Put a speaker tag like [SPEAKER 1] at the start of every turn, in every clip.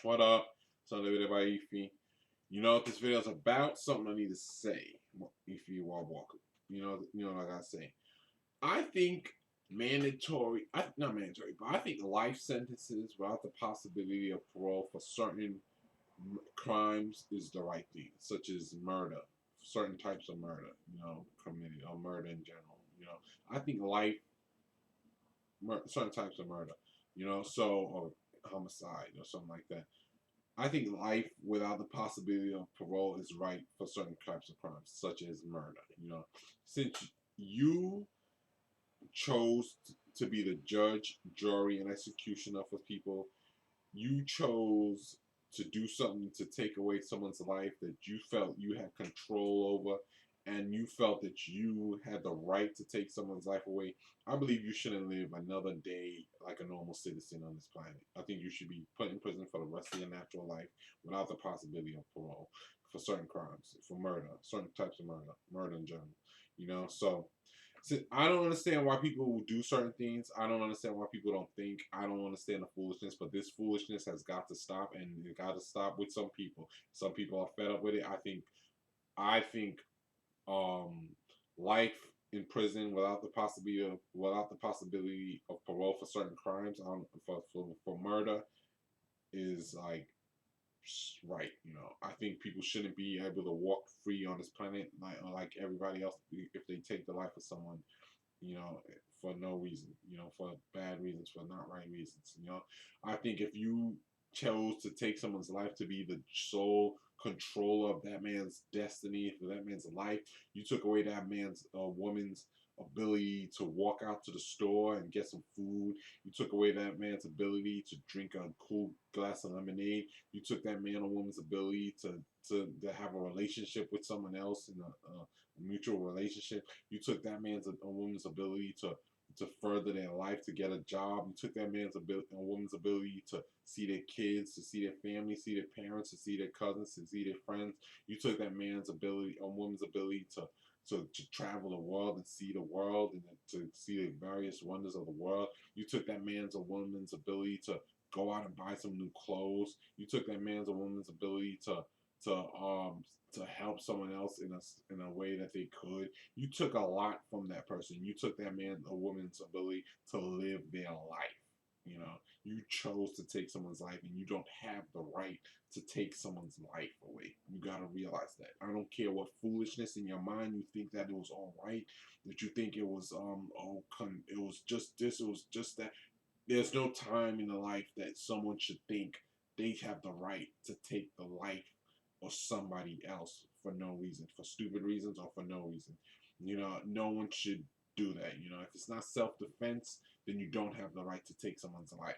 [SPEAKER 1] What up? Selfdefense. You know what this video is about? Something I need to say. If you are walking, what I gotta say. I think not mandatory, but I think life sentences without the possibility of parole for certain crimes is the right thing, such as murder, certain types of murder, committed or murder in general. I think certain types of murder, or homicide or something like that. I think life without the possibility of parole is right for certain types of crimes, such as murder. Since you chose to be the judge, jury, and executioner for people, you chose to do something to take away someone's life that you felt you had control over, and you felt that you had the right to take someone's life away. I believe you shouldn't live another day like a normal citizen on this planet. I think you should be put in prison for the rest of your natural life without the possibility of parole for certain crimes, for murder, certain types of murder in general. So I don't understand why people do certain things. I don't understand why people don't think. I don't understand the foolishness, but this foolishness has got to stop, and it got to stop with some people. Some people are fed up with it. I think um, life in prison without the possibility of parole for certain crimes, for murder, is like right. I think people shouldn't be able to walk free on this planet like everybody else if they take the life of someone, you know, for no reason, for bad reasons, for not right reasons. I think if you chose to take someone's life to be the sole controller of that man's destiny, for that man's life, you took away that man's woman's ability to walk out to the store and get some food. You took away that man's ability to drink a cool glass of lemonade. You took that man or woman's ability to have a relationship with someone else in a mutual relationship. You took that man's or woman's ability to further their life, to get a job. You took that man's ability or woman's ability to see their kids, to see their family, see their parents, to see their cousins, to see their friends. You took that man's ability or woman's ability to travel the world and see the world and to see the various wonders of the world. You took that man's or woman's ability to go out and buy some new clothes. You took that man's or woman's ability to um to help someone else in a way that they could. You took a lot from that person. You took that man or woman's ability to live their life. You chose to take someone's life, and you don't have the right to take someone's life away. You gotta realize that. I don't care what foolishness in your mind you think that it was all right, that you think it was it was just this, it was just that. There's no time in the life that someone should think they have the right to take the life of somebody else for no reason, for stupid reasons or for no reason. No one should do that. If it's not self-defense, then you don't have the right to take someone's life,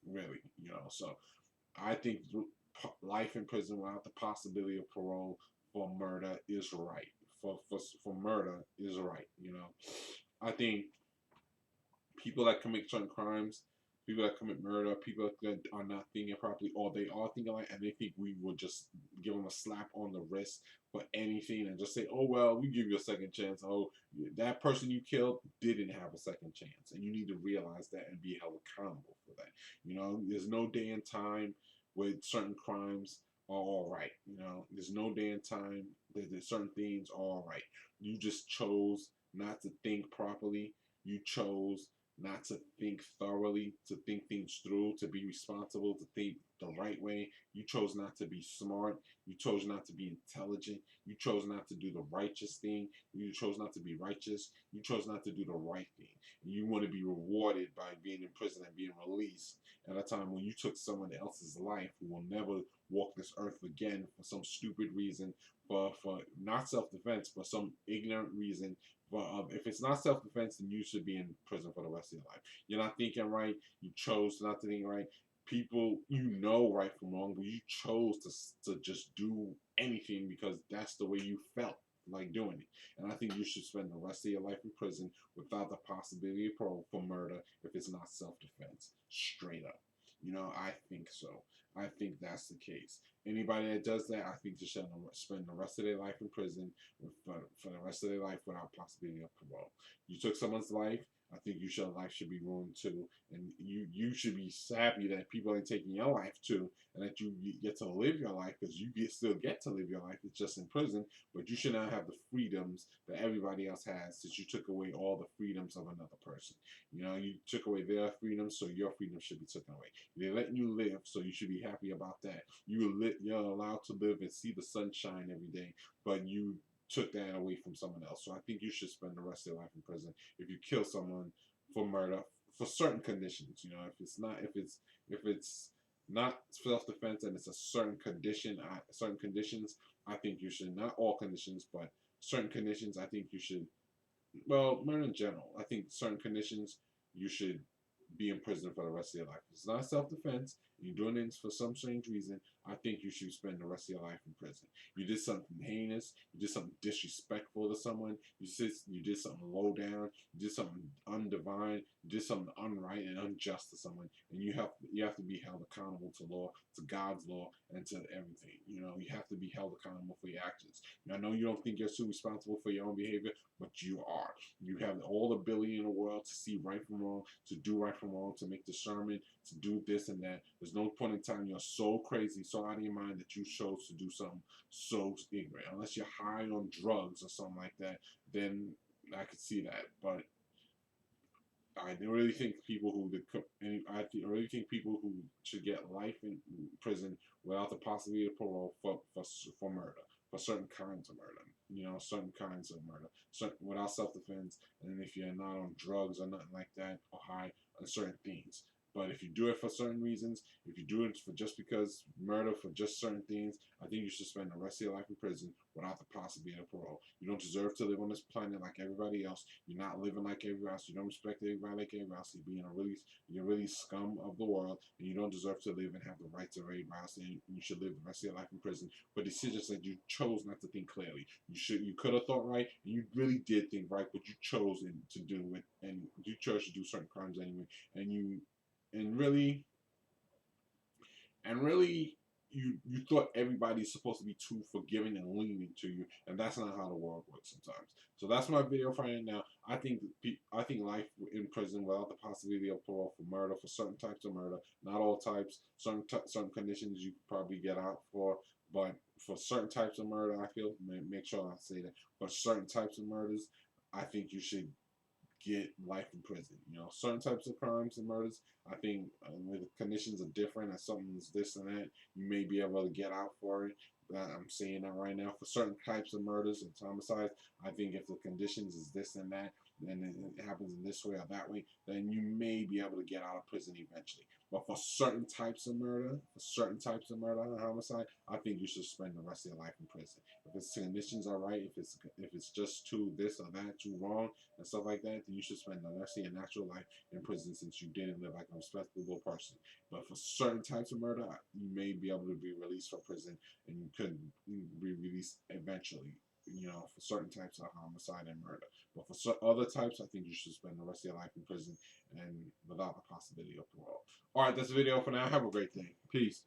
[SPEAKER 1] really. So I think life in prison without the possibility of parole for murder is right. For murder is right. I think people that commit certain crimes, people that commit murder, people that are not thinking properly, or they are thinking like, and they think we will just give them a slap on the wrist for anything and just say, oh, well, we give you a second chance. Oh, that person you killed didn't have a second chance. And you need to realize that and be held accountable for that. There's no day and time with certain crimes are all right. There's no day and time that there's certain things are all right. You just chose not to think properly. You chose not to think thoroughly, to think things through, to be responsible, to think the right way. You chose not to be smart. You chose not to be intelligent. You chose not to do the righteous thing. You chose not to be righteous. You chose not to do the right thing. And you want to be rewarded by being in prison and being released at a time when you took someone else's life who will never walk this earth again for some stupid reason, for not self-defense, but some ignorant reason. But if it's not self-defense, then you should be in prison for the rest of your life. You're not thinking right. You chose not to think right. People, right from wrong, but you chose to just do anything because that's the way you felt like doing it. And I think you should spend the rest of your life in prison without the possibility of parole for murder if it's not self-defense. Straight up. I think so. I think that's the case. Anybody that does that, I think they should spend the rest of their life in prison for the rest of their life without possibility of parole. You took someone's life. I think your life should be ruined too, and you should be happy that people ain't taking your life too, and that you get to live your life, because you still get to live your life. It's just in prison, but you should not have the freedoms that everybody else has, since you took away all the freedoms of another person. You know, you took away their freedoms, so your freedom should be taken away. They're letting you live, so you should be happy about that. You're allowed to live and see the sunshine every day, but you took that away from someone else. So I think you should spend the rest of your life in prison if you kill someone for murder, for certain conditions. You know, if it's not self-defense and it's a certain condition, certain conditions, I think you should, not all conditions, but certain conditions, I think you should, well, murder in general, I think certain conditions you should be in prison for the rest of your life. If it's not self-defense, you're doing it for some strange reason, I think you should spend the rest of your life in prison. You did something heinous, you did something disrespectful to someone, you did something low down, you did something undivine, you did something unright and unjust to someone, and you have to be held accountable to law, to God's law, and to everything. You know, you have to be held accountable for your actions. I know you don't think you're so responsible for your own behavior, but you are. You have all the ability in the world to see right from wrong, to do right from wrong, to make discernment, to do this and that. There's no point in time you're so crazy, so out of your mind, that you chose to do something so ignorant. Unless you're high on drugs or something like that, then I could see that. But I really think really think people who should get life in prison without the possibility of parole for murder, for certain kinds of murder. You know, certain kinds of murder, without self-defense, and if you're not on drugs or nothing like that, or high on certain things. But if you do it for certain reasons, if you do it for just because murder for just certain things, I think you should spend the rest of your life in prison without the possibility of parole. You don't deserve to live on this planet like everybody else. You're not living like everybody else. You don't respect everybody like everybody else. You're really scum of the world, and you don't deserve to live and have the rights of everybody else. And you should live the rest of your life in prison for decisions that you chose not to think clearly. You could have thought right, and you really did think right, but you chose to do it, and you chose to do certain crimes anyway, and and really really you thought everybody's supposed to be too forgiving and lenient to you, and that's not how the world works sometimes. So that's my video for right now. I think life in prison without the possibility of parole for murder, for certain types of murder, not all types, certain conditions you could probably get out for, but for certain types of murder, I feel, make sure I say that, for certain types of murders, I think you should get life in prison. You know, certain types of crimes and murders, I think where the conditions are different and something's this and that, you may be able to get out for it. But I'm saying that right now. For certain types of murders and homicides, I think if the conditions is this and that, and it happens in this way or that way, then you may be able to get out of prison eventually. But for certain types of murder, and homicide, I think you should spend the rest of your life in prison. If its conditions are right, if it's just too this or that, too wrong, and stuff like that, then you should spend the rest of your natural life in prison, since you didn't live like a respectable person. But for certain types of murder, you may be able to be released from prison, and you could be released eventually. You know, for certain types of homicide and murder. But for other types, I think you should spend the rest of your life in prison and without the possibility of parole. All right, that's the video for now. Have a great day. Peace.